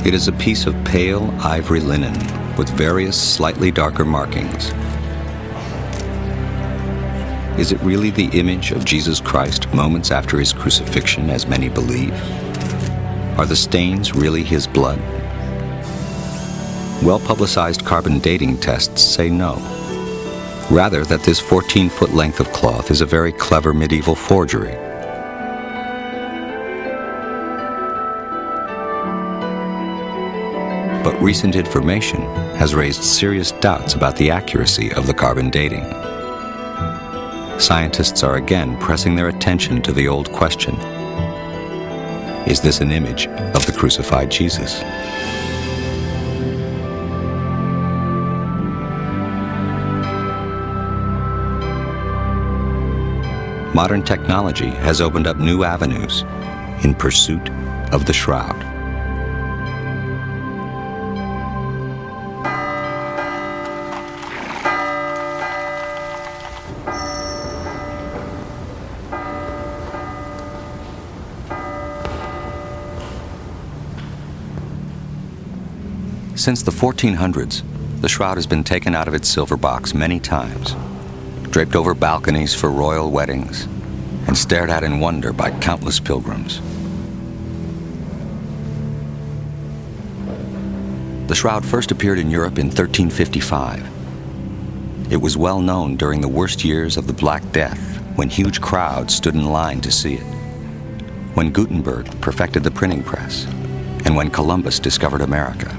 It is a piece of pale ivory linen with various slightly darker markings. Is it really the image of Jesus Christ moments after his crucifixion, as many believe? Are the stains really his blood? Well-publicized carbon dating tests say no. Rather, that this 14-foot length of cloth is a very clever medieval forgery. But recent information has raised serious doubts about the accuracy of the carbon dating. Scientists are again pressing their attention to the old question: is this an image of the crucified Jesus? Modern technology has opened up new avenues in pursuit of the shroud. Since the 1400s, the shroud has been taken out of its silver box many times, draped over balconies for royal weddings, and stared at in wonder by countless pilgrims. The shroud first appeared in Europe in 1355. It was well known during the worst years of the Black Death, when huge crowds stood in line to see it, when Gutenberg perfected the printing press, and when Columbus discovered America.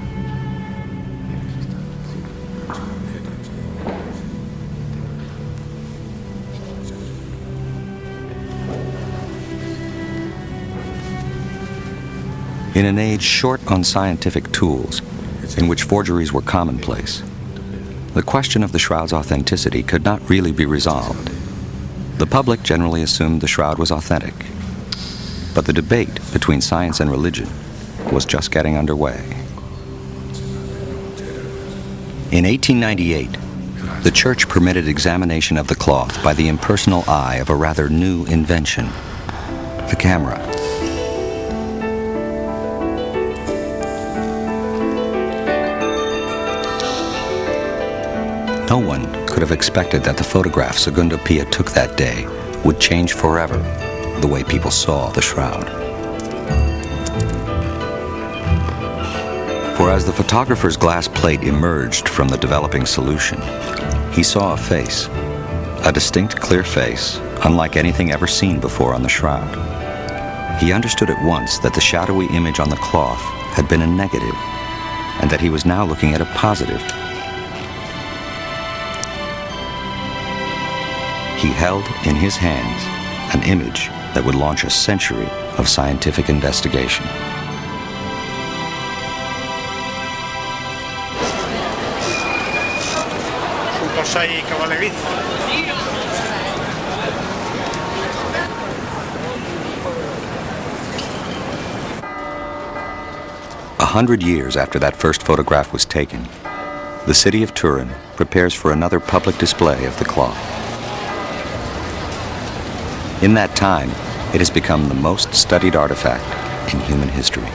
In an age short on scientific tools, in which forgeries were commonplace, the question of the shroud's authenticity could not really be resolved. The public generally assumed the shroud was authentic, but the debate between science and religion was just getting underway. In 1898, the church permitted examination of the cloth by the impersonal eye of a rather new invention, the camera. No one could have expected that the photograph Secondo Pia took that day would change forever the way people saw the shroud. For as the photographer's glass plate emerged from the developing solution, he saw a face, a distinct, clear face, unlike anything ever seen before on the shroud. He understood at once that the shadowy image on the cloth had been a negative, and that he was now looking at a positive. He held in his hands an image that would launch a century of scientific investigation. A 100 years after that first photograph was taken, the city of Turin prepares for another public display of the cloth. In that time, it has become the most studied artifact in human history.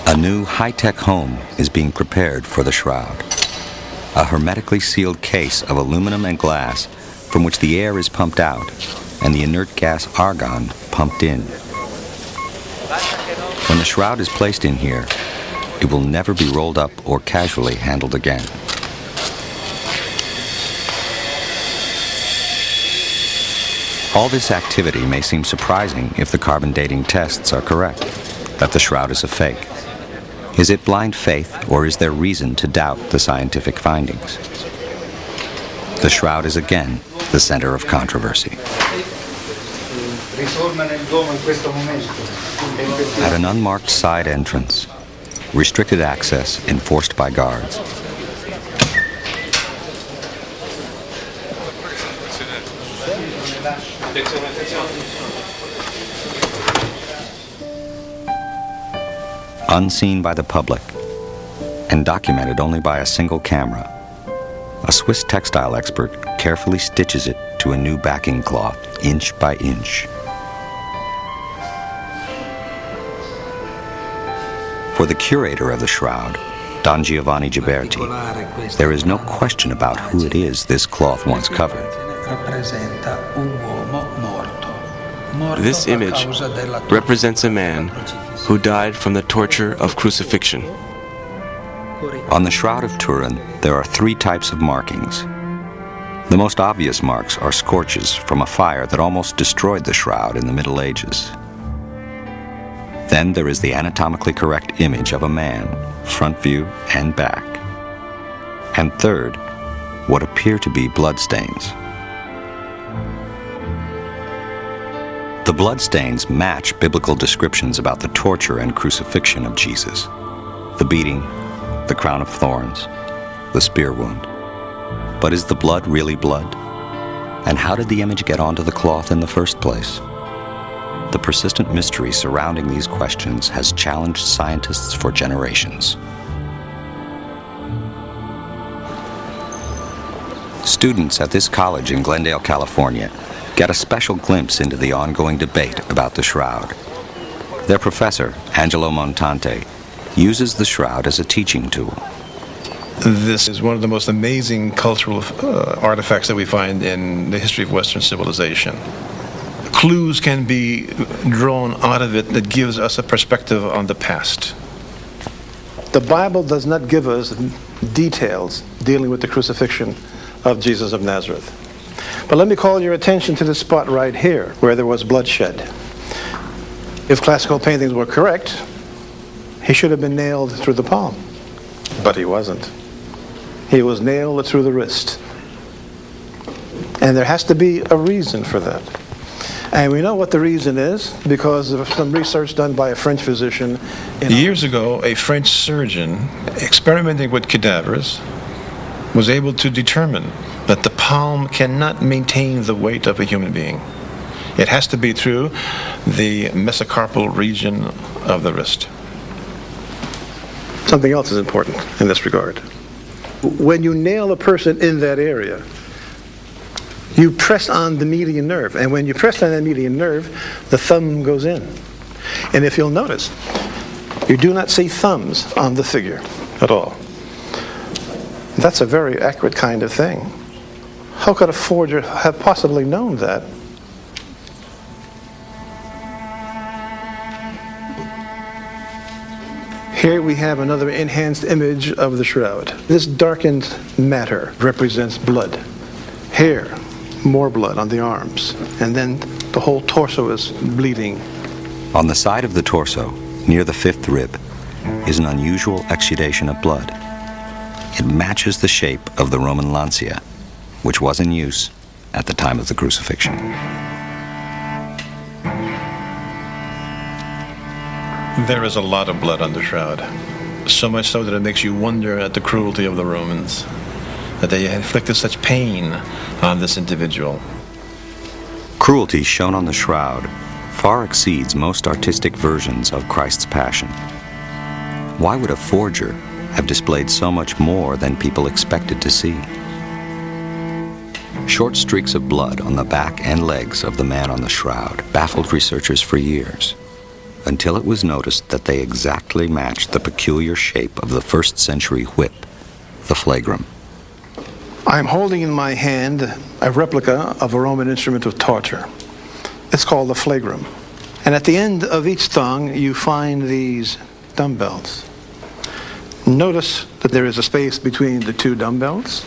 A new high-tech home is being prepared for the shroud. A hermetically sealed case of aluminum and glass from which the air is pumped out and the inert gas argon pumped in. When the shroud is placed in here, it will never be rolled up or casually handled again. All this activity may seem surprising if the carbon dating tests are correct, that the shroud is a fake. Is it blind faith, or is there reason to doubt the scientific findings? The shroud is again the center of controversy. At an unmarked side entrance, restricted access enforced by guards, unseen by the public and documented only by a single camera, a Swiss textile expert carefully stitches it to a new backing cloth, inch by inch. For the curator of the shroud, Don Giovanni Ghiberti, there is no question about who it is this cloth once covered. This image represents a man who died from the torture of crucifixion. On the Shroud of Turin, there are 3 types of markings. The most obvious marks are scorches from a fire that almost destroyed the shroud in the Middle Ages. Then there is the anatomically correct image of a man, front view and back. And third, what appear to be bloodstains. The bloodstains match biblical descriptions about the torture and crucifixion of Jesus. The beating, the crown of thorns, the spear wound. But is the blood really blood? And how did the image get onto the cloth in the first place? The persistent mystery surrounding these questions has challenged scientists for generations. Students at this college in Glendale, California, get a special glimpse into the ongoing debate about the shroud. Their professor, Angelo Montante, uses the shroud as a teaching tool. This is one of the most amazing cultural artifacts that we find in the history of Western civilization. Clues can be drawn out of it that gives us a perspective on the past. The Bible does not give us details dealing with the crucifixion of Jesus of Nazareth. But let me call your attention to this spot right here where there was bloodshed. If classical paintings were correct, he should have been nailed through the palm. But he wasn't. He was nailed through the wrist. And there has to be a reason for that. And we know what the reason is because of some research done by a French physician. Years ago, a French surgeon experimenting with cadavers was able to determine that the palm cannot maintain the weight of a human being. It has to be through the mesocarpal region of the wrist. Something else is important in this regard. When you nail a person in that area, you press on the median nerve. And when you press on that median nerve, the thumb goes in. And if you'll notice, you do not see thumbs on the figure at all. That's a very accurate kind of thing. How could a forger have possibly known that? Here we have another enhanced image of the shroud. This darkened matter represents blood. Hair, more blood on the arms. And then the whole torso is bleeding. On the side of the torso, near the 5th rib, is an unusual exudation of blood. It matches the shape of the Roman lancia, which was in use at the time of the crucifixion. There is a lot of blood on the shroud, so much so that it makes you wonder at the cruelty of the Romans, that they inflicted such pain on this individual. Cruelty shown on the shroud far exceeds most artistic versions of Christ's Passion. Why would a forger have displayed so much more than people expected to see? Short streaks of blood on the back and legs of the man on the shroud baffled researchers for years, until it was noticed that they exactly matched the peculiar shape of the 1st century whip, the flagrum. I'm holding in my hand a replica of a Roman instrument of torture. It's called the flagrum. And at the end of each thong, you find these dumbbells. Notice that there is a space between the 2 dumbbells.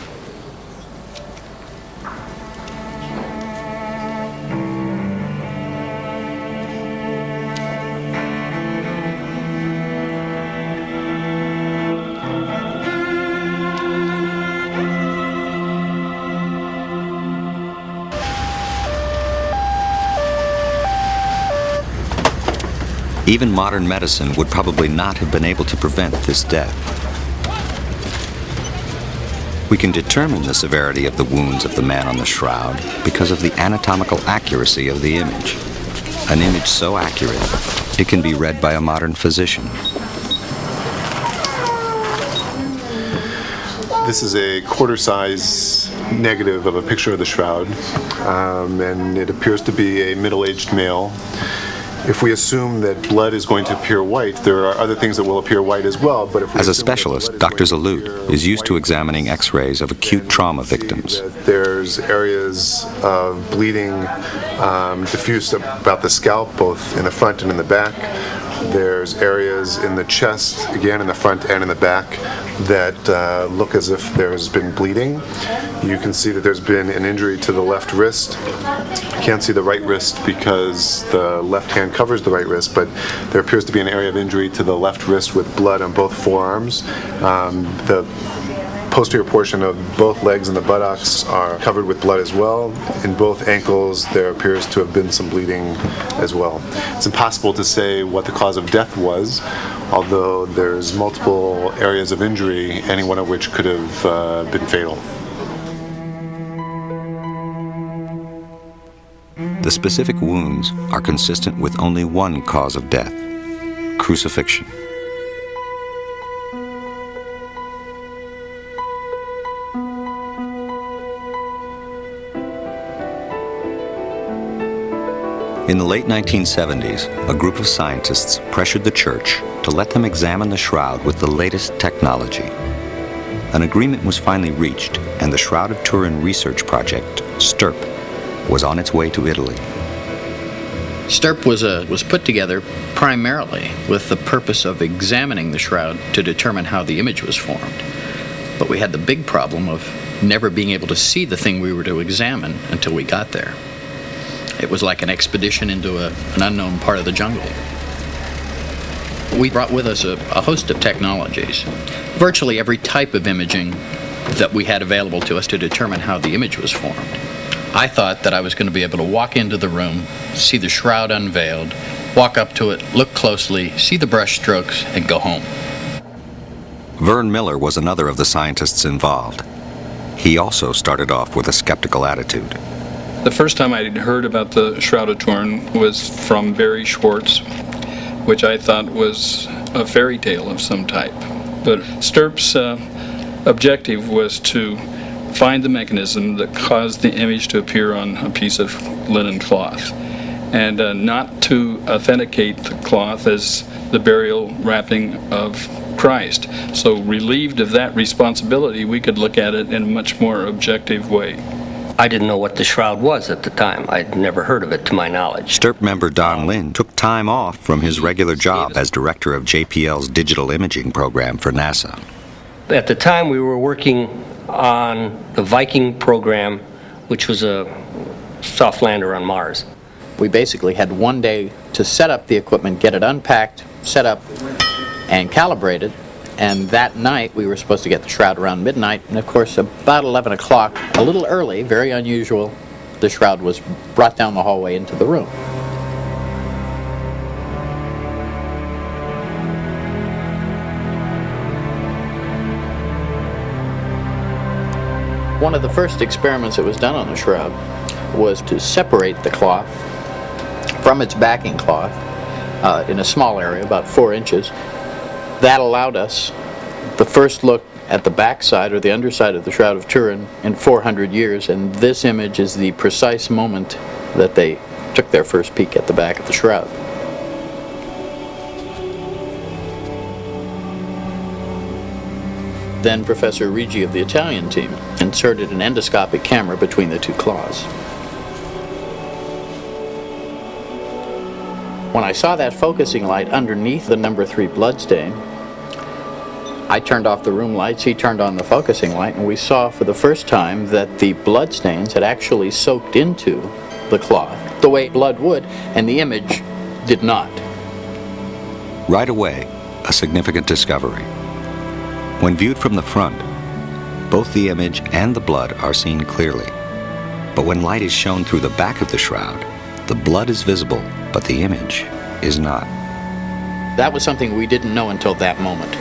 Even modern medicine would probably not have been able to prevent this death. We can determine the severity of the wounds of the man on the shroud because of the anatomical accuracy of the image. An image so accurate, it can be read by a modern physician. This is a quarter-size negative of a picture of the shroud, and it appears to be a middle-aged male. if we assume that blood is going to appear white, there are other things that will appear white as well. But if we As a assume that specialist, blood Dr. is going to Zalut appear is used to white, examining X-rays of acute trauma see victims. that there's areas of bleeding diffused about the scalp, both in the front and in the back. There's areas in the chest, again in the front and in the back, that look as if there's been bleeding. You can see that there's been an injury to the left wrist. You can't see the right wrist because the left hand covers the right wrist, but there appears to be an area of injury to the left wrist with blood on both forearms. The posterior portion of both legs and the buttocks are covered with blood as well. In both ankles, there appears to have been some bleeding as well. It's impossible to say what the cause of death was, although there's multiple areas of injury, any one of which could have been fatal. The specific wounds are consistent with only one cause of death: crucifixion. In the late 1970s, a group of scientists pressured the church to let them examine the shroud with the latest technology. An agreement was finally reached, and the Shroud of Turin research project, STURP, was on its way to Italy. STURP was put together primarily with the purpose of examining the shroud to determine how the image was formed. But we had the big problem of never being able to see the thing we were to examine until we got there. It was like an expedition into an unknown part of the jungle. We brought with us a host of technologies, virtually every type of imaging that we had available to us to determine how the image was formed. I thought that I was going to be able to walk into the room, see the shroud unveiled, walk up to it, look closely, see the brush strokes, and go home. Vern Miller was another of the scientists involved. He also started off with a skeptical attitude. The first time I had heard about the Shroud of Turin was from Barry Schwartz, which I thought was a fairy tale of some type. But STURP's objective was to find the mechanism that caused the image to appear on a piece of linen cloth, and not to authenticate the cloth as the burial wrapping of Christ. So relieved of that responsibility, we could look at it in a much more objective way. I didn't know what the shroud was at the time. I'd never heard of it to my knowledge. STURP member Don Lin took time off from his regular job as director of JPL's digital imaging program for NASA. At the time, we were working on the Viking program, which was a soft lander on Mars. We basically had one day to set up the equipment, get it unpacked, set up, and calibrated. And that night, we were supposed to get the shroud around midnight. And of course, about 11 o'clock, a little early, very unusual, the shroud was brought down the hallway into the room. One of the first experiments that was done on the shroud was to separate the cloth from its backing cloth in a small area, about 4 inches. That allowed us the first look at the backside or the underside of the Shroud of Turin in 400 years, and this image is the precise moment that they took their first peek at the back of the shroud. Then Professor Rigi of the Italian team inserted an endoscopic camera between the two cloths. When I saw that focusing light underneath the number 3 bloodstain, I turned off the room lights, he turned on the focusing light, and we saw for the first time that the bloodstains had actually soaked into the cloth the way blood would, and the image did not. Right away, a significant discovery. When viewed from the front, both the image and the blood are seen clearly. But when light is shown through the back of the shroud, the blood is visible, but the image is not. That was something we didn't know until that moment,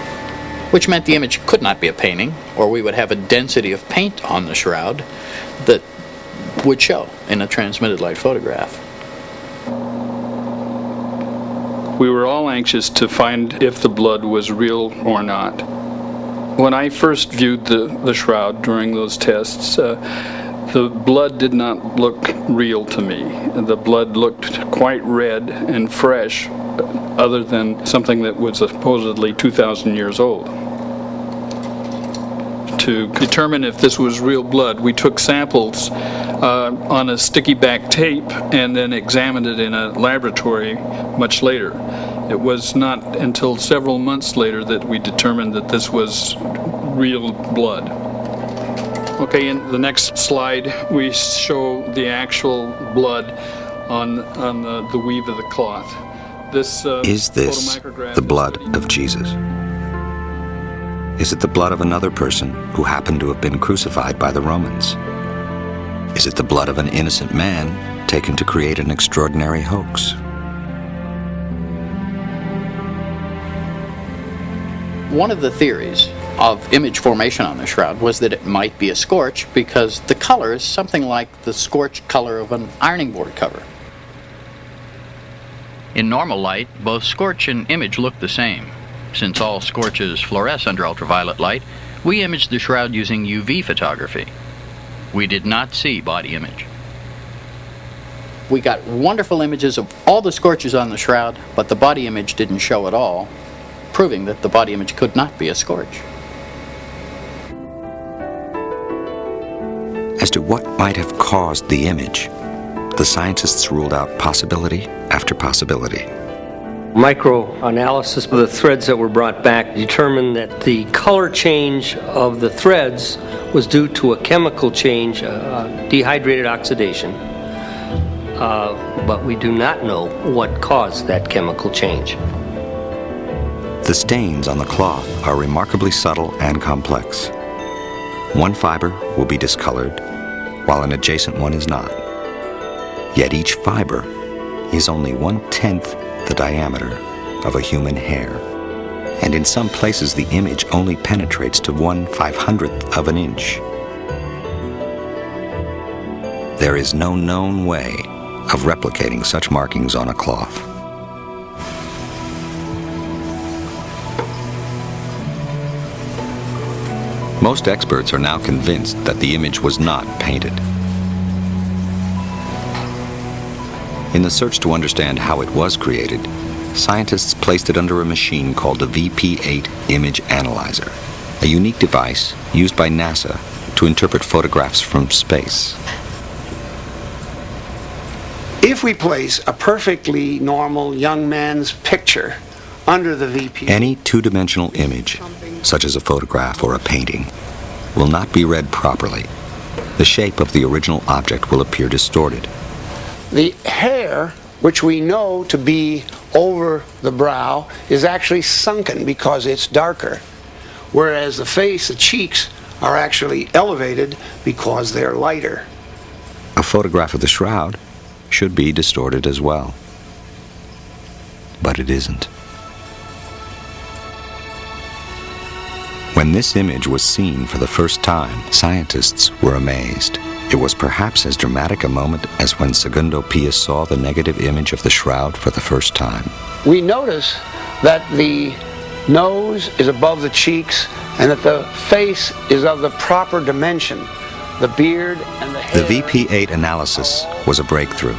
which meant the image could not be a painting, or we would have a density of paint on the shroud that would show in a transmitted light photograph. We were all anxious to find if the blood was real or not. When I first viewed the shroud during those tests, The blood did not look real to me. The blood looked quite red and fresh, other than something that was supposedly 2,000 years old. To determine if this was real blood, we took samples on a sticky back tape and then examined it in a laboratory much later. It was not until several months later that we determined that this was real blood. Okay, in the next slide, we show the actual blood on the weave of the cloth. Is this the blood of Jesus? Is it the blood of another person who happened to have been crucified by the Romans? Is it the blood of an innocent man taken to create an extraordinary hoax? One of the theories of image formation on the shroud was that it might be a scorch because the color is something like the scorched color of an ironing board cover. In normal light, both scorch and image look the same. Since all scorches fluoresce under ultraviolet light, we imaged the shroud using UV photography. We did not see body image. We got wonderful images of all the scorches on the shroud, but the body image didn't show at all, proving that the body image could not be a scorch. As to what might have caused the image, the scientists ruled out possibility after possibility. Microanalysis of the threads that were brought back determined that the color change of the threads was due to a chemical change, dehydrated oxidation. But we do not know what caused that chemical change. The stains on the cloth are remarkably subtle and complex. One fiber will be discolored, while an adjacent one is not. Yet each fiber is only 1/10 the diameter of a human hair, and in some places the image only penetrates to 1/500th of an inch. There is no known way of replicating such markings on a cloth. Most experts are now convinced that the image was not painted. In the search to understand how it was created, scientists placed it under a machine called the VP-8 Image Analyzer, a unique device used by NASA to interpret photographs from space. If we place a perfectly normal young man's picture under the VP, any two-dimensional image, such as a photograph or a painting, will not be read properly. The shape of the original object will appear distorted. the hair, which we know to be over the brow, is actually sunken because it's darker, whereas the face, the cheeks, are actually elevated because they're lighter. A photograph of the shroud should be distorted as well. But it isn't. When this image was seen for the first time, scientists were amazed. It was perhaps as dramatic a moment as when Secondo Pia saw the negative image of the shroud for the first time. We notice that the nose is above the cheeks and that the face is of the proper dimension. The beard and the hair. The VP-8 analysis was a breakthrough,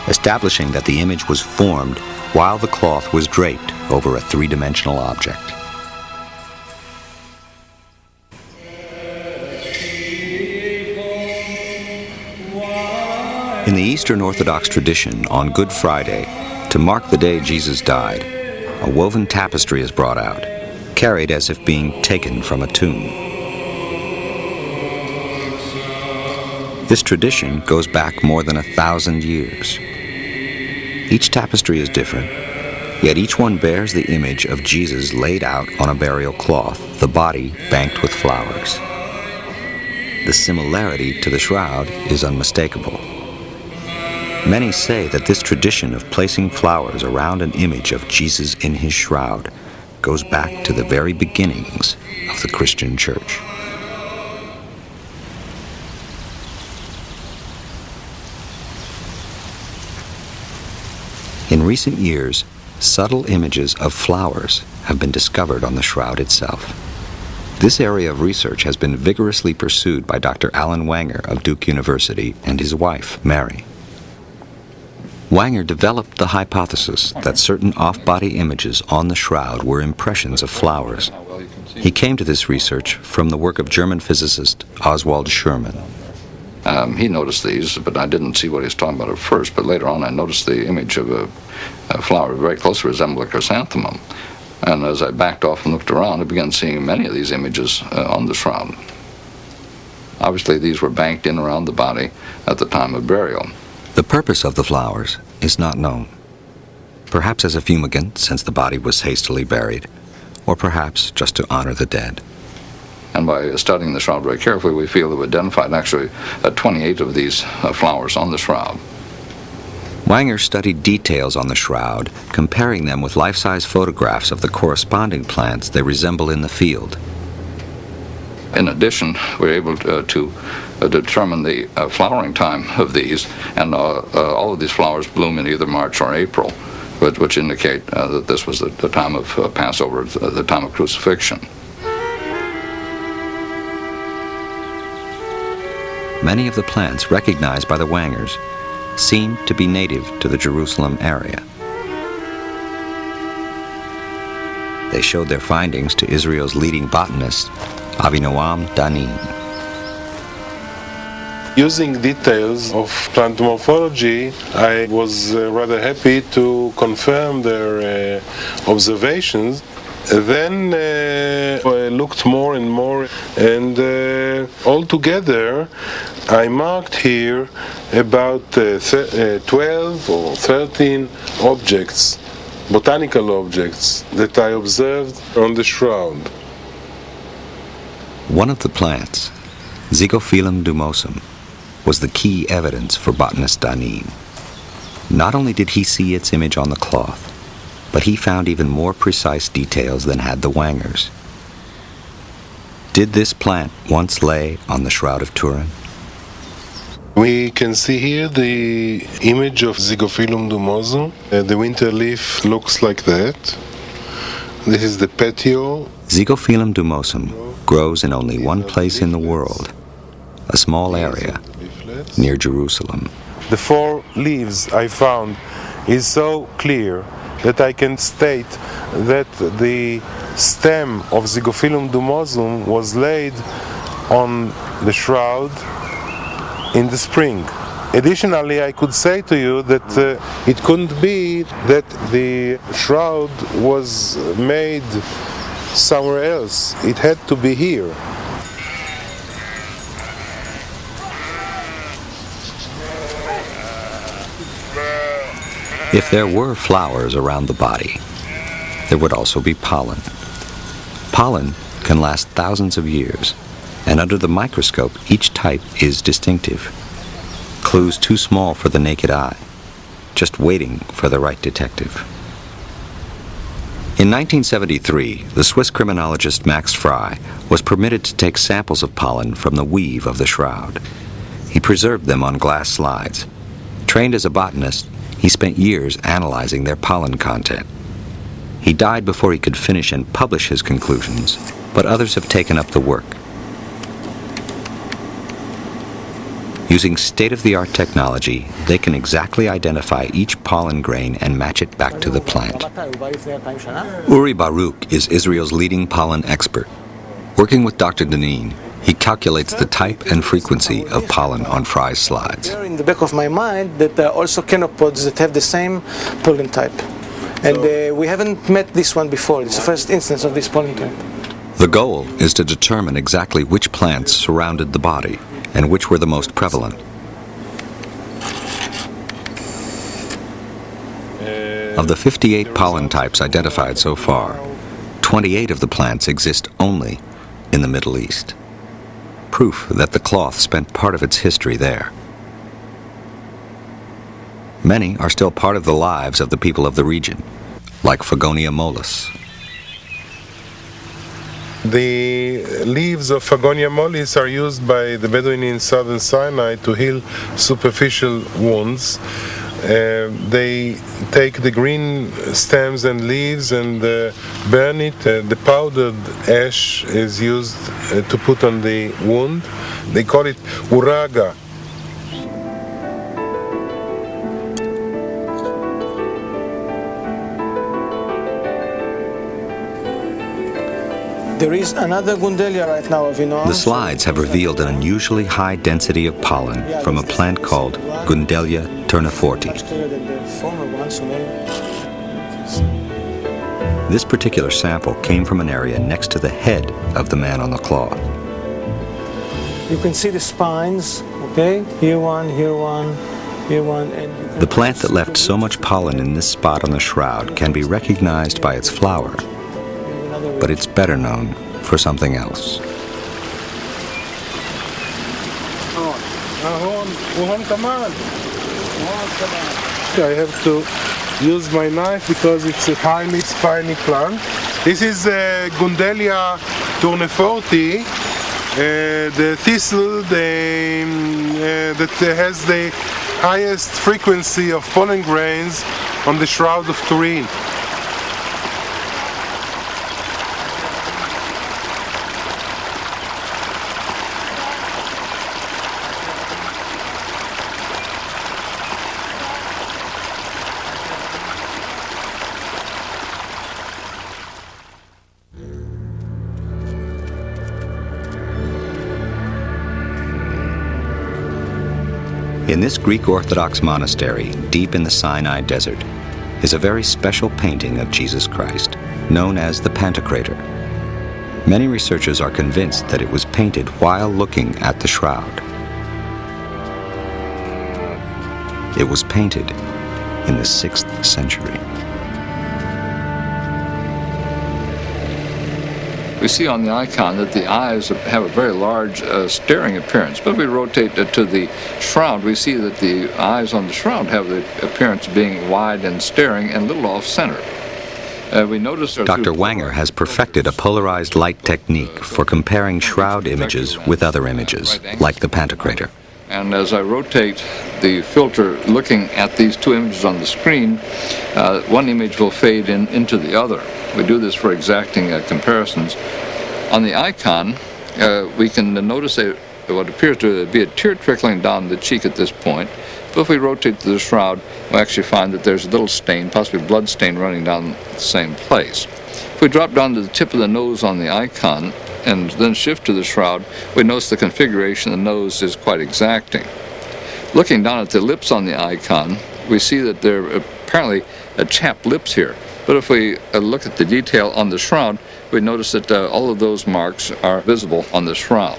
establishing that the image was formed while the cloth was draped over a three-dimensional object. In the Eastern Orthodox tradition, on Good Friday, to mark the day Jesus died, a woven tapestry is brought out, carried as if being taken from a tomb. This tradition goes back more than 1,000 years. Each tapestry is different, yet each one bears the image of Jesus laid out on a burial cloth, the body banked with flowers. The similarity to the shroud is unmistakable. Many say that this tradition of placing flowers around an image of Jesus in his shroud goes back to the very beginnings of the Christian Church. In recent years, subtle images of flowers have been discovered on the shroud itself. This area of research has been vigorously pursued by Dr. Alan Wanger of Duke University and his wife, Mary. Wanger developed the hypothesis that certain off-body images on the shroud were impressions of flowers. He came to this research from the work of German physicist Oswald Scherman. He noticed these, but I didn't see what he was talking about at first. But later on, I noticed the image of a flower very closely resembling a chrysanthemum. And as I backed off and looked around, I began seeing many of these images on the shroud. Obviously, these were banked in around the body at the time of burial. The purpose of the flowers is not known. Perhaps as a fumigant, since the body was hastily buried, or perhaps just to honor the dead. And by studying the shroud very carefully, we feel that we identified actually 28 of these flowers on the shroud. Wanger studied details on the shroud, comparing them with life-size photographs of the corresponding plants they resemble in the field. In addition, we were able to determine the flowering time of these, and all of these flowers bloom in either March or April, which indicate that this was the time of Passover, the time of crucifixion. Many of the plants recognized by the Wangers seem to be native to the Jerusalem area. They showed their findings to Israel's leading botanist, Avinoam Danin. Using details of plant morphology, I was rather happy to confirm their observations. Then I looked more and more, and altogether I marked here about 12 or 13 objects, botanical objects, that I observed on the shroud. One of the plants, Zygophyllum dumosum, was the key evidence for botanist Danin. Not only did he see its image on the cloth, but he found even more precise details than had the Wangers. Did this plant once lay on the Shroud of Turin? We can see here the image of Zygophyllum dumosum. The winter leaf looks like that. This is the petiole. Zygophyllum dumosum grows in only one place in the world, a small area near Jerusalem. The 4 leaves I found is so clear that I can state that the stem of Zygophyllum dumosum was laid on the shroud in the spring. Additionally, I could say to you that it couldn't be that the shroud was made somewhere else. It had to be here. If there were flowers around the body, there would also be pollen. Pollen can last thousands of years, and under the microscope, each type is distinctive. Clues too small for the naked eye, just waiting for the right detective. In 1973, the Swiss criminologist Max Frey was permitted to take samples of pollen from the weave of the shroud. He preserved them on glass slides. Trained as a botanist, he spent years analyzing their pollen content. He died before he could finish and publish his conclusions, but others have taken up the work. Using state-of-the-art technology, they can exactly identify each pollen grain and match it back to the plant. Uri Baruch is Israel's leading pollen expert. Working with Dr. Danin, he calculates the type and frequency of pollen on Frey's slides. In the back of my mind that there are also canopods that have the same pollen type. And we haven't met this one before. It's the first instance of this pollen type. The goal is to determine exactly which plants surrounded the body and which were the most prevalent. Of the 58 pollen types identified so far, 28 of the plants exist only in the Middle East. Proof that the cloth spent part of its history there. Many are still part of the lives of the people of the region, like Phagonia mollis. The leaves of Phagonia mollis are used by the Bedouin in southern Sinai to heal superficial wounds. They take the green stems and leaves and burn it. The powdered ash is used to put on the wound. They call it uraga. There is another Gundelia right now of The slides have revealed an unusually high density of pollen from a plant called Gundelia terniforti. This particular sample came from an area next to the head of the man on the claw. You can see the spines, okay? Here one, here one, here one. And the plant that left so much pollen in this spot on the shroud can be recognized by its flower, but it's better known for something else. I have to use my knife because it's a highly spiny plant. This is Gundelia tourneforti, the thistle that has the highest frequency of pollen grains on the Shroud of Turin. In this Greek Orthodox monastery, deep in the Sinai desert, is a very special painting of Jesus Christ, known as the Pantocrator. Many researchers are convinced that it was painted while looking at the shroud. It was painted in the 6th century. We see on the icon that the eyes have a very large staring appearance, but if we rotate to the shroud, we see that the eyes on the shroud have the appearance of being wide and staring and a little off-center. We notice Dr. Wanger has perfected a polarized light technique for comparing shroud images with other images, like the Pantocrator. And as I rotate the filter looking at these two images on the screen, one image will fade into the other. We do this for exacting comparisons. On the icon, we can notice what appears to be a tear trickling down the cheek at this point. But if we rotate to the shroud, we actually find that there's a little stain, possibly a blood stain, running down the same place. If we drop down to the tip of the nose on the icon and then shift to the shroud, we notice the configuration of the nose is quite exacting. Looking down at the lips on the icon, we see that there are apparently chapped lips here. But if we look at the detail on the shroud, we notice that all of those marks are visible on the shroud.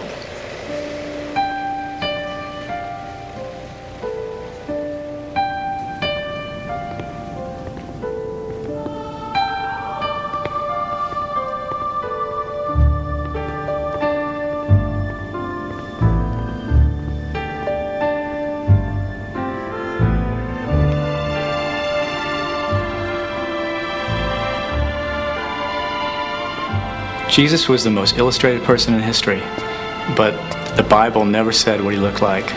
Jesus was the most illustrated person in history, but the Bible never said what he looked like.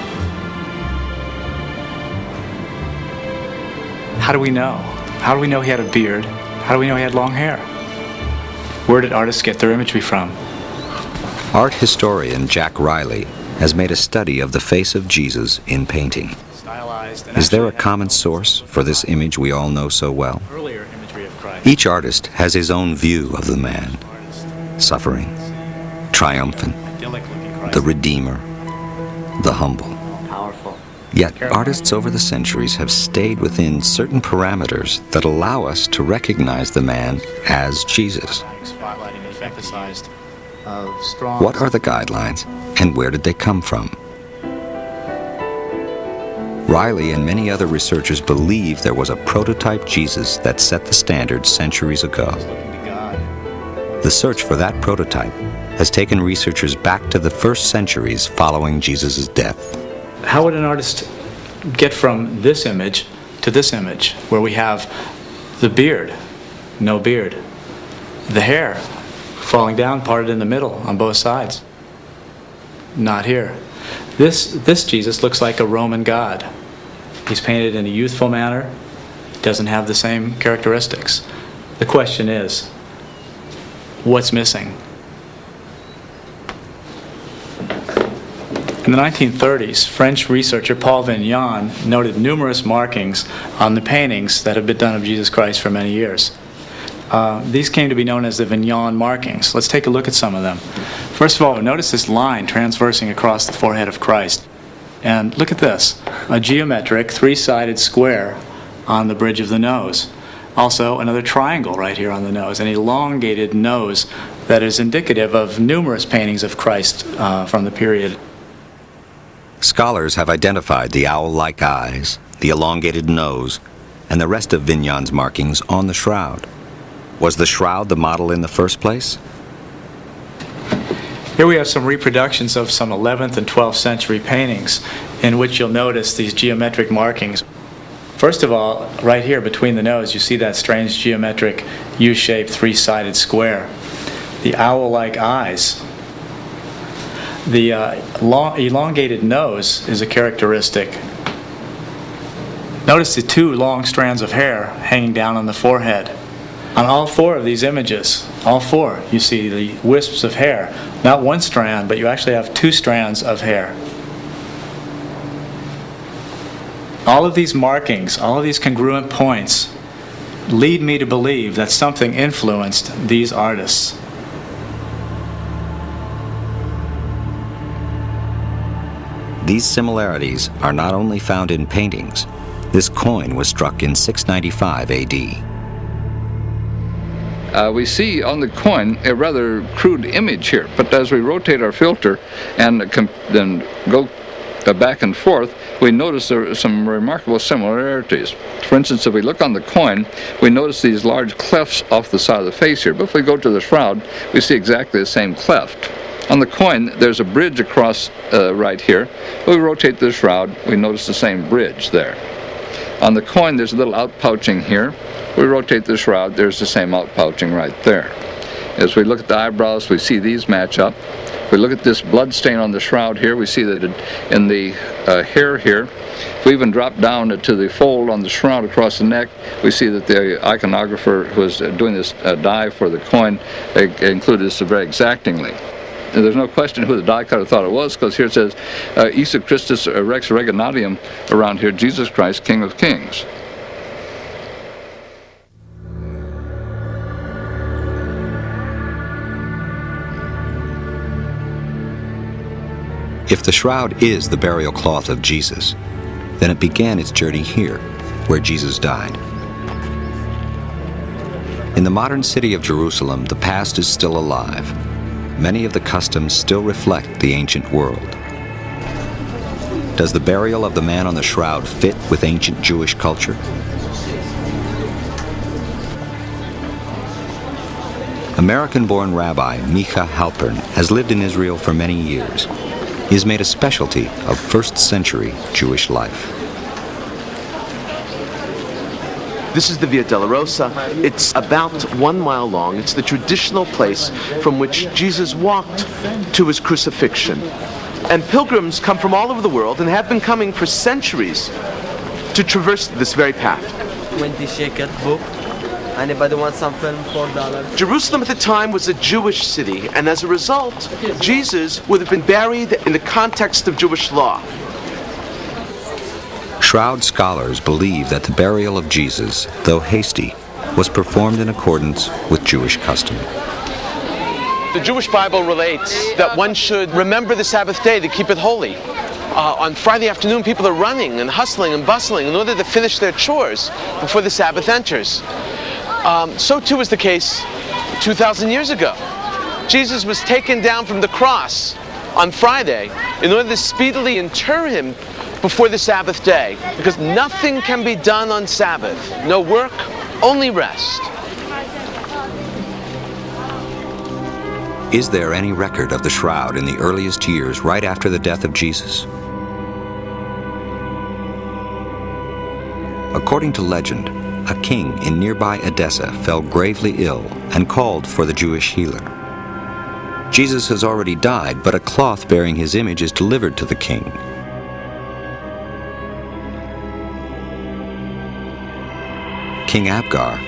How do we know? How do we know he had a beard? How do we know he had long hair? Where did artists get their imagery from? Art historian Jack Riley has made a study of the face of Jesus in painting. Is there a common source for this image we all know so well? Each artist has his own view of the man. Suffering, triumphant, the Redeemer, the humble. Powerful. Yet artists over the centuries have stayed within certain parameters that allow us to recognize the man as Jesus. What are the guidelines, and where did they come from? Riley and many other researchers believe there was a prototype Jesus that set the standard centuries ago. The search for that prototype has taken researchers back to the first centuries following Jesus' death. How would an artist get from this image to this image, where we have the beard, no beard, the hair falling down, parted in the middle on both sides? Not here. This Jesus looks like a Roman god. He's painted in a youthful manner. Doesn't have the same characteristics. The question is, what's missing? In the 1930s, French researcher Paul Vignon noted numerous markings on the paintings that have been done of Jesus Christ for many years. These came to be known as the Vignon markings. Let's take a look at some of them. First of all, notice this line transversing across the forehead of Christ. And look at this, a geometric three-sided square on the bridge of the nose. Also, another triangle right here on the nose, an elongated nose that is indicative of numerous paintings of Christ from the period. Scholars have identified the owl-like eyes, the elongated nose, and the rest of Vignon's markings on the shroud. Was the shroud the model in the first place? Here we have some reproductions of some 11th and 12th century paintings in which you'll notice these geometric markings. First of all, right here between the nose, you see that strange geometric U-shaped three-sided square. The owl-like eyes. The elongated nose is a characteristic. Notice the two long strands of hair hanging down on the forehead. On all four of these images, all four, you see the wisps of hair. Not one strand, but you actually have two strands of hair. All of these markings, all of these congruent points lead me to believe that something influenced these artists. These similarities are not only found in paintings. This coin was struck in 695 AD. We see on the coin a rather crude image here, but as we rotate our filter and then go back and forth, we notice there are some remarkable similarities. For instance, if we look on the coin, we notice these large clefts off the side of the face here, but if we go to the shroud, we see exactly the same cleft. On the coin, there's a bridge across right here. When we rotate the shroud, we notice the same bridge there. On the coin, there's a little outpouching here. We rotate the shroud, there's the same outpouching right there. As we look at the eyebrows, we see these match up. If we look at this blood stain on the shroud here, we see that in the hair here, if we even drop down to the fold on the shroud across the neck, we see that the iconographer who was doing this dye for the coin included this very exactingly. And there's no question who the die cutter thought it was, because here it says, Issa Christus Rex Reganatium, around here, Jesus Christ, King of Kings. If the shroud is the burial cloth of Jesus, then it began its journey here, where Jesus died. In the modern city of Jerusalem, the past is still alive. Many of the customs still reflect the ancient world. Does the burial of the man on the shroud fit with ancient Jewish culture? American-born Rabbi Micha Halpern has lived in Israel for many years. He has made a specialty of first-century Jewish life. This is the Via Dolorosa. It's about 1 mile long. It's the traditional place from which Jesus walked to his crucifixion. And pilgrims come from all over the world and have been coming for centuries to traverse this very path. 20 shekel book. Anybody want some film? $4. Jerusalem at the time was a Jewish city, and as a result, Jesus would have been buried in the context of Jewish law. Shroud scholars believe that the burial of Jesus, though hasty, was performed in accordance with Jewish custom. The Jewish Bible relates that one should remember the Sabbath day to keep it holy. On Friday afternoon, people are running and hustling and bustling in order to finish their chores before the Sabbath enters. So too was the case 2,000 years ago. Jesus was taken down from the cross on Friday in order to speedily inter him before the Sabbath day, because nothing can be done on Sabbath. No work, only rest. Is there any record of the shroud in the earliest years right after the death of Jesus? According to legend, a king in nearby Edessa fell gravely ill and called for the Jewish healer. Jesus has already died, but a cloth bearing his image is delivered to the king. King Abgar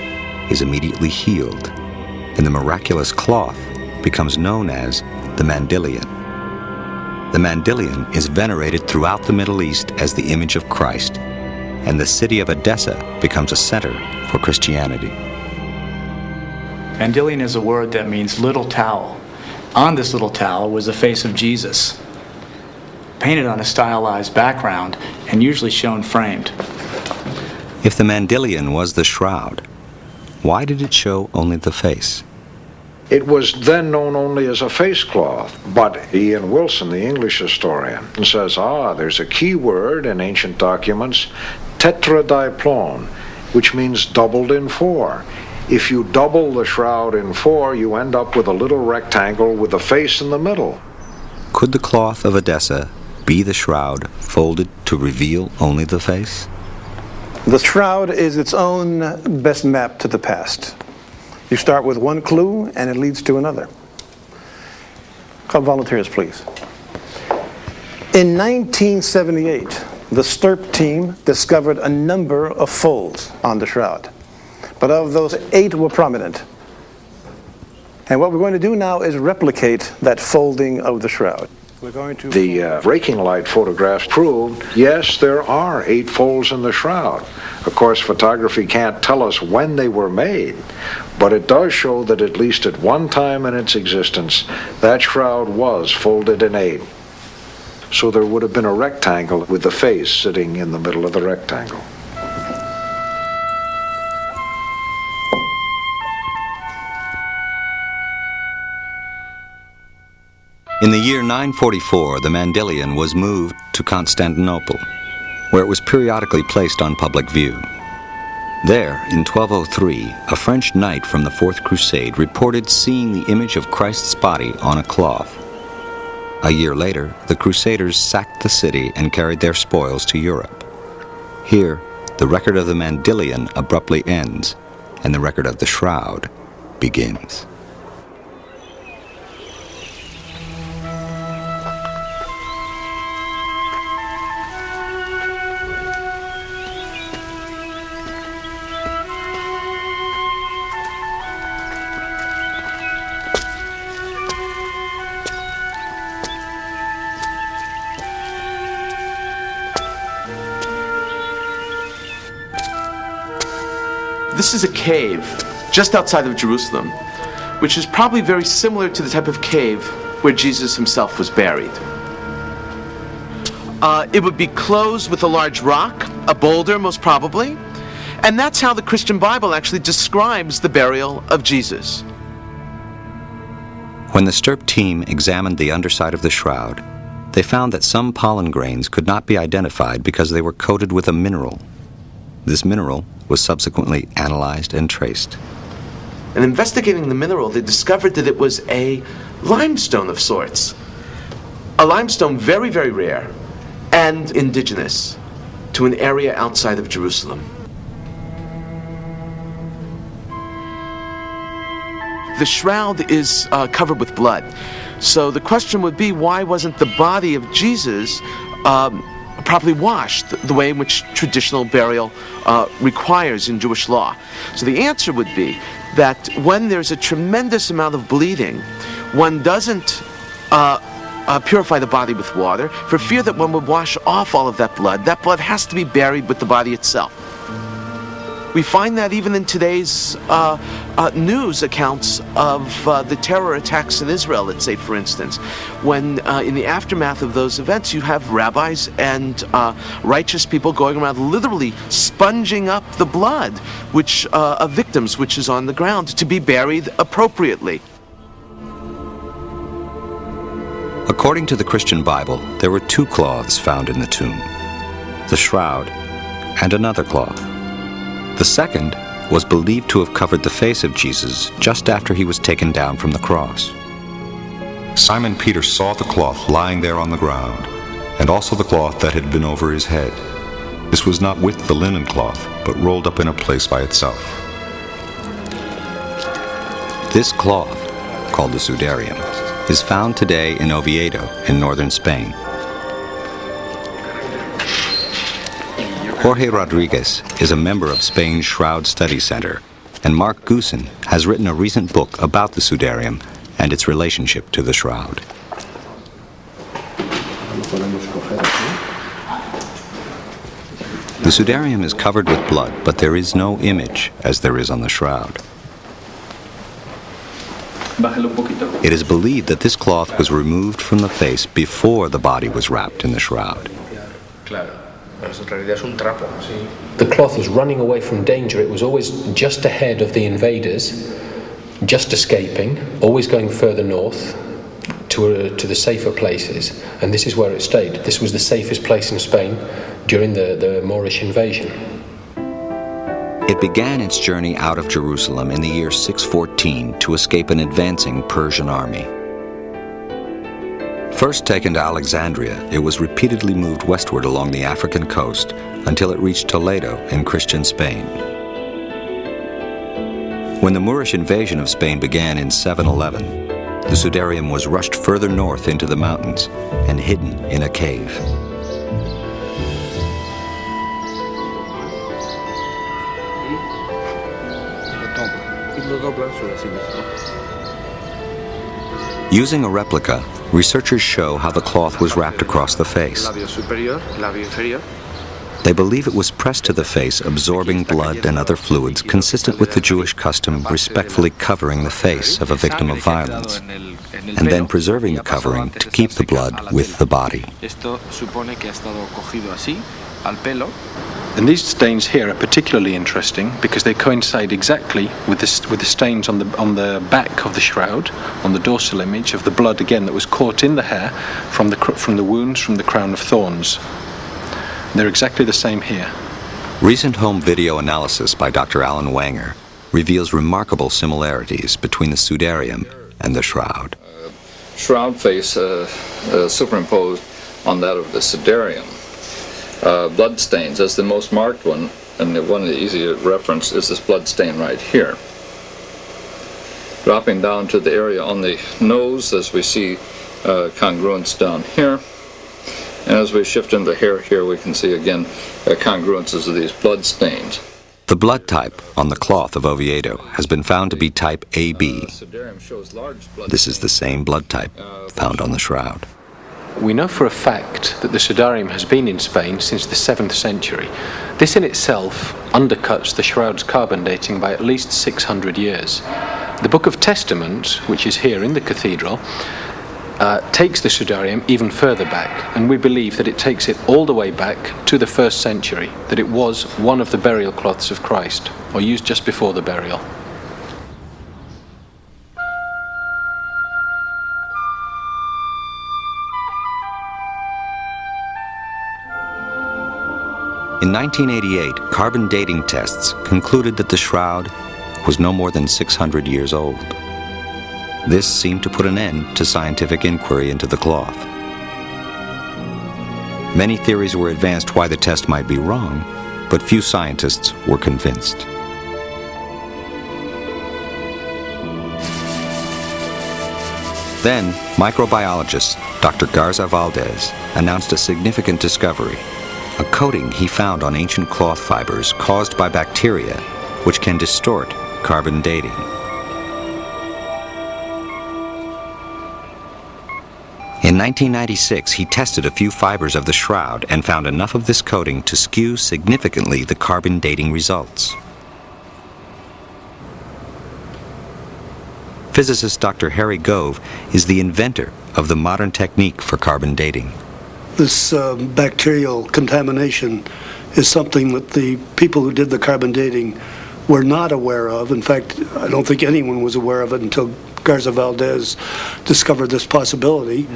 is immediately healed, and the miraculous cloth becomes known as the Mandylion. The Mandylion is venerated throughout the Middle East as the image of Christ, and the city of Edessa becomes a center for Christianity. Mandylion is a word that means little towel. On this little towel was the face of Jesus, painted on a stylized background and usually shown framed. If the Mandylion was the shroud, why did it show only the face? It was then known only as a face cloth, but Ian Wilson, the English historian, says, there's a key word in ancient documents, tetradiplon, which means doubled in four. If you double the shroud in four, you end up with a little rectangle with a face in the middle. Could the cloth of Edessa be the shroud folded to reveal only the face? The shroud is its own best map to the past. You start with one clue, and it leads to another. Call volunteers, please. In 1978, the STERP team discovered a number of folds on the shroud. But of those, 8 were prominent. And what we're going to do now is replicate that folding of the shroud. The breaking light photographs proved, yes, there are 8 folds in the shroud. Of course, photography can't tell us when they were made, but it does show that at least at one time in its existence, that shroud was folded in 8. So there would have been a rectangle with the face sitting in the middle of the rectangle. In the year 944, the Mandylion was moved to Constantinople, where it was periodically placed on public view. There, in 1203, a French knight from the Fourth Crusade reported seeing the image of Christ's body on a cloth. A year later, the Crusaders sacked the city and carried their spoils to Europe. Here, the record of the Mandylion abruptly ends, and the record of the shroud begins. This is a cave just outside of Jerusalem, which is probably very similar to the type of cave where Jesus himself was buried. It would be closed with a large rock, a boulder most probably, and that's how the Christian Bible actually describes the burial of Jesus. When the STERP team examined the underside of the shroud, they found that some pollen grains could not be identified because they were coated with a mineral. This mineral was subsequently analyzed and traced. And investigating the mineral, they discovered that it was a limestone of sorts. A limestone very, very rare and indigenous to an area outside of Jerusalem. The shroud is covered with blood. So the question would be, why wasn't the body of Jesus properly washed the way in which traditional burial requires in Jewish law? So the answer would be that when there's a tremendous amount of bleeding, one doesn't purify the body with water for fear that one would wash off all of that blood has to be buried with the body itself. We find that even in today's news accounts of the terror attacks in Israel, let's say, for instance, when in the aftermath of those events you have rabbis and righteous people going around literally sponging up the blood of victims which is on the ground to be buried appropriately. According to the Christian Bible, there were 2 cloths found in the tomb, the shroud and another cloth. The second was believed to have covered the face of Jesus just after he was taken down from the cross. Simon Peter saw the cloth lying there on the ground, and also the cloth that had been over his head. This was not with the linen cloth, but rolled up in a place by itself. This cloth, called the sudarium, is found today in Oviedo in northern Spain. Jorge Rodriguez is a member of Spain's Shroud Study Center, and Mark Goosen has written a recent book about the sudarium and its relationship to the shroud. The sudarium is covered with blood, but there is no image as there is on the shroud. It is believed that this cloth was removed from the face before the body was wrapped in the shroud. The cloth was running away from danger. It was always just ahead of the invaders, just escaping, always going further north to the safer places, and this is where it stayed. This was the safest place in Spain during the Moorish invasion. It began its journey out of Jerusalem in the year 614 to escape an advancing Persian army. First taken to Alexandria, it was repeatedly moved westward along the African coast until it reached Toledo in Christian Spain. When the Moorish invasion of Spain began in 711, the sudarium was rushed further north into the mountains and hidden in a cave. Using a replica, researchers show how the cloth was wrapped across the face. They believe it was pressed to the face, absorbing blood and other fluids consistent with the Jewish custom respectfully covering the face of a victim of violence, and then preserving the covering to keep the blood with the body. And these stains here are particularly interesting because they coincide exactly with the stains on the back of the shroud, on the dorsal image of the blood again that was caught in the hair from the wounds from the crown of thorns. They're exactly the same here. Recent home video analysis by Dr. Alan Wanger reveals remarkable similarities between the sudarium and the shroud. Shroud face superimposed on that of the sudarium. Blood stains, as the most marked one, and one of the easier reference is this blood stain right here. Dropping down to the area on the nose, as we see congruence down here. And as we shift into the hair here, we can see again congruences of these blood stains. The blood type on the cloth of Oviedo has been found to be type AB. This is the same blood type found on the shroud. We know for a fact that the sudarium has been in Spain since the 7th century. This in itself undercuts the shroud's carbon dating by at least 600 years. The Book of Testament, which is here in the cathedral, takes the sudarium even further back, and we believe that it takes it all the way back to the 1st century, that it was one of the burial cloths of Christ, or used just before the burial. In 1988, carbon dating tests concluded that the shroud was no more than 600 years old. This seemed to put an end to scientific inquiry into the cloth. Many theories were advanced why the test might be wrong, but few scientists were convinced. Then, microbiologist Dr. Garza Valdez announced a significant discovery, a coating he found on ancient cloth fibers caused by bacteria, which can distort carbon dating. In 1996, he tested a few fibers of the shroud and found enough of this coating to skew significantly the carbon dating results. Physicist Dr. Harry Gove is the inventor of the modern technique for carbon dating. This bacterial contamination is something that the people who did the carbon dating were not aware of. In fact, I don't think anyone was aware of it until Garza Valdez discovered this possibility.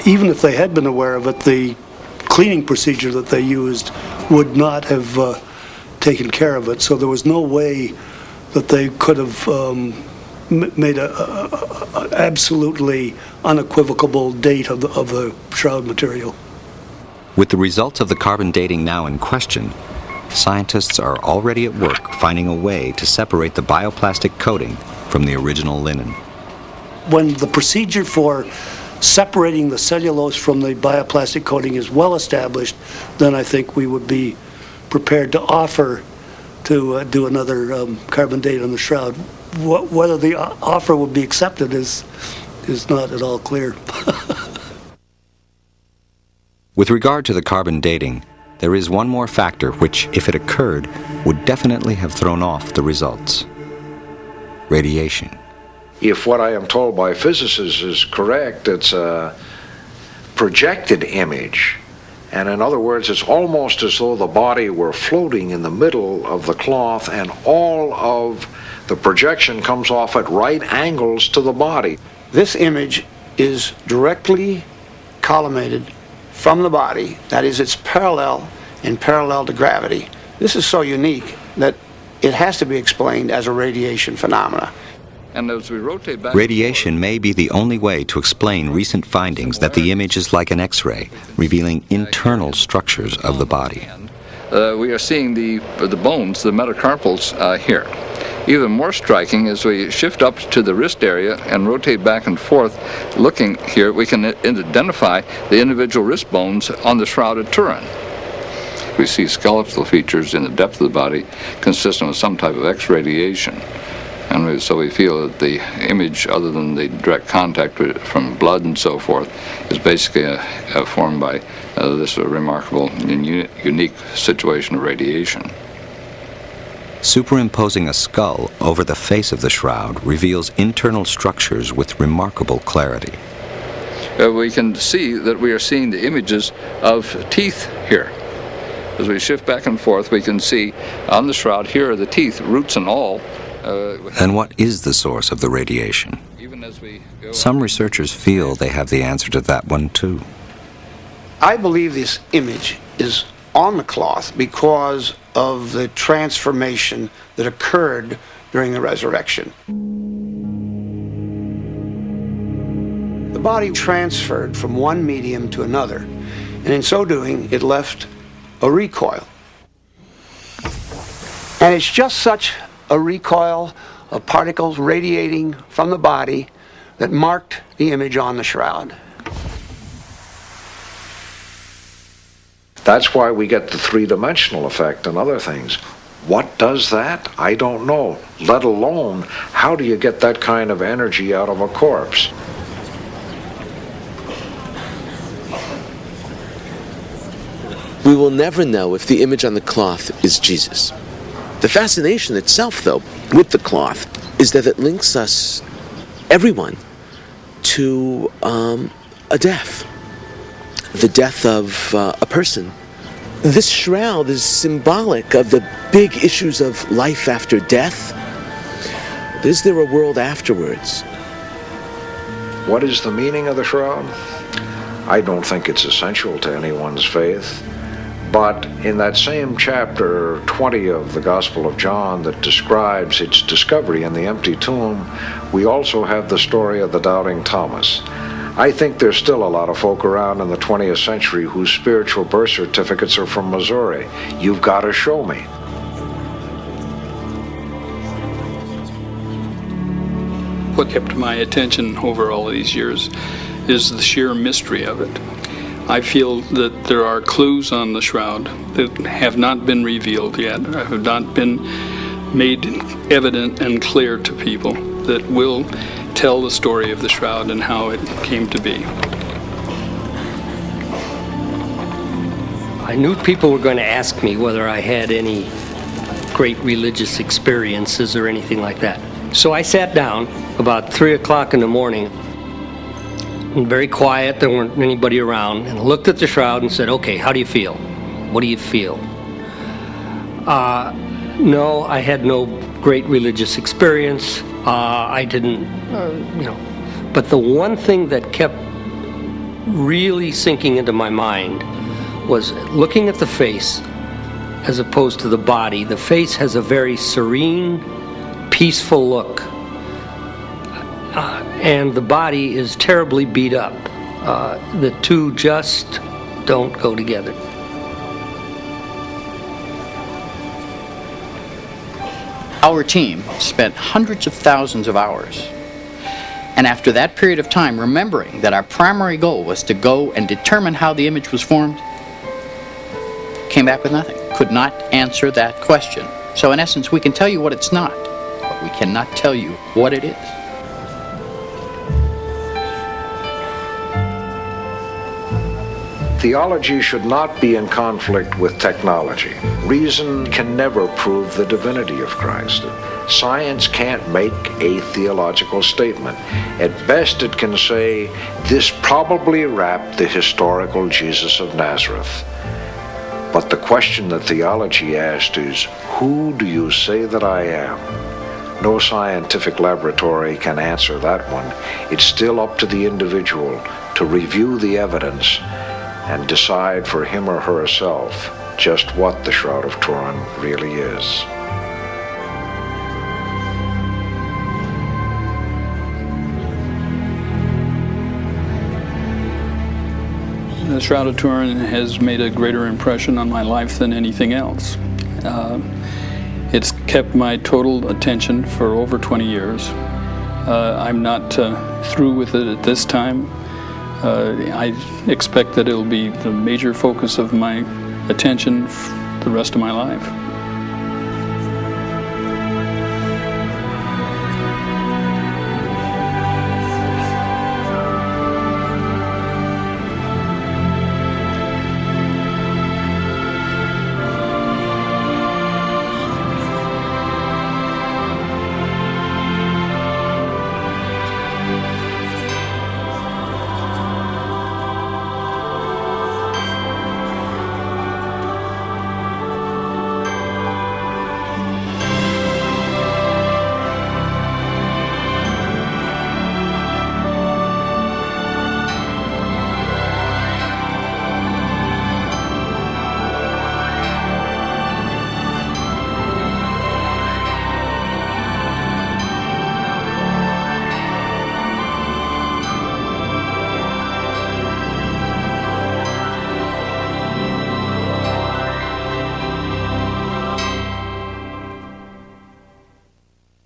Even if they had been aware of it, the cleaning procedure that they used would not have taken care of it. So there was no way that they could have made an absolutely unequivocal date of the shroud material. With the results of the carbon dating now in question, scientists are already at work finding a way to separate the bioplastic coating from the original linen. When the procedure for separating the cellulose from the bioplastic coating is well established, then I think we would be prepared to offer to do another carbon date on the shroud. Whether the offer would be accepted is not at all clear. With regard to the carbon dating, there is one more factor which, if it occurred, would definitely have thrown off the results. Radiation. If what I am told by physicists is correct, it's a projected image. And in other words, it's almost as though the body were floating in the middle of the cloth and all of the projection comes off at right angles to the body. This image is directly collimated from the body. That is, it's parallel to gravity. This is so unique that it has to be explained as a radiation phenomena. And as we rotate back, Radiation may be the only way to explain recent findings that the image is like an X-ray, revealing internal structures of the body. we are seeing the bones, the metacarpals here. Even more striking, as we shift up to the wrist area and rotate back and forth, looking here, we can identify the individual wrist bones on the Shroud of Turin. We see skeletal features in the depth of the body consistent with some type of X-radiation. And so we feel that the image, other than the direct contact from blood and so forth, is basically formed by this remarkable and unique situation of radiation. Superimposing a skull over the face of the shroud reveals internal structures with remarkable clarity. We can see that we are seeing the images of teeth here. As we shift back and forth, we can see on the shroud, here are the teeth, roots and all. And what is the source of the radiation? Some researchers feel they have the answer to that one too. I believe this image is on the cloth because of the transformation that occurred during the resurrection. The body transferred from one medium to another, and in so doing, it left a recoil. And it's just such a recoil of particles radiating from the body that marked the image on the shroud. That's why we get the three-dimensional effect and other things. What does that? I don't know. Let alone, how do you get that kind of energy out of a corpse? We will never know if the image on the cloth is Jesus. The fascination itself, though, with the cloth is that it links us, everyone, to a death. The death of a person. This shroud is symbolic of the big issues of life after death. Is there a world afterwards? What is the meaning of the shroud? I don't think it's essential to anyone's faith. But in that same chapter 20 of the Gospel of John that describes its discovery in the empty tomb, we also have the story of the doubting Thomas. I think there's still a lot of folk around in the 20th century whose spiritual birth certificates are from Missouri. You've got to show me. What kept my attention over all of these years is the sheer mystery of it. I feel that there are clues on the shroud that have not been revealed yet, have not been made evident and clear to people, that will tell the story of the shroud and how it came to be. I knew people were going to ask me whether I had any great religious experiences or anything like that. So I sat down about 3 o'clock in the morning, and very quiet, there weren't anybody around, and looked at the shroud and said, okay, how do you feel? What do you feel? No, I had no great religious experience. I didn't, But the one thing that kept really sinking into my mind was looking at the face as opposed to the body. The face has a very serene, peaceful look. And the body is terribly beat up. The two just don't go together. Our team spent hundreds of thousands of hours. And after that period of time, remembering that our primary goal was to go and determine how the image was formed, came back with nothing. could not answer that question. So in essence, we can tell you what it's not, but we cannot tell you what it is. Theology should not be in conflict with technology. Reason can never prove the divinity of Christ. Science can't make a theological statement. At best, it can say, this probably wrapped the historical Jesus of Nazareth. But the question that theology asked is, who do you say that I am? No scientific laboratory can answer that one. It's still up to the individual to review the evidence and decide for him or herself just what the Shroud of Turin really is. The Shroud of Turin has made a greater impression on my life than anything else. It's kept my total attention for over 20 years. I'm not through with it at this time. I expect that it'll be the major focus of my attention the rest of my life.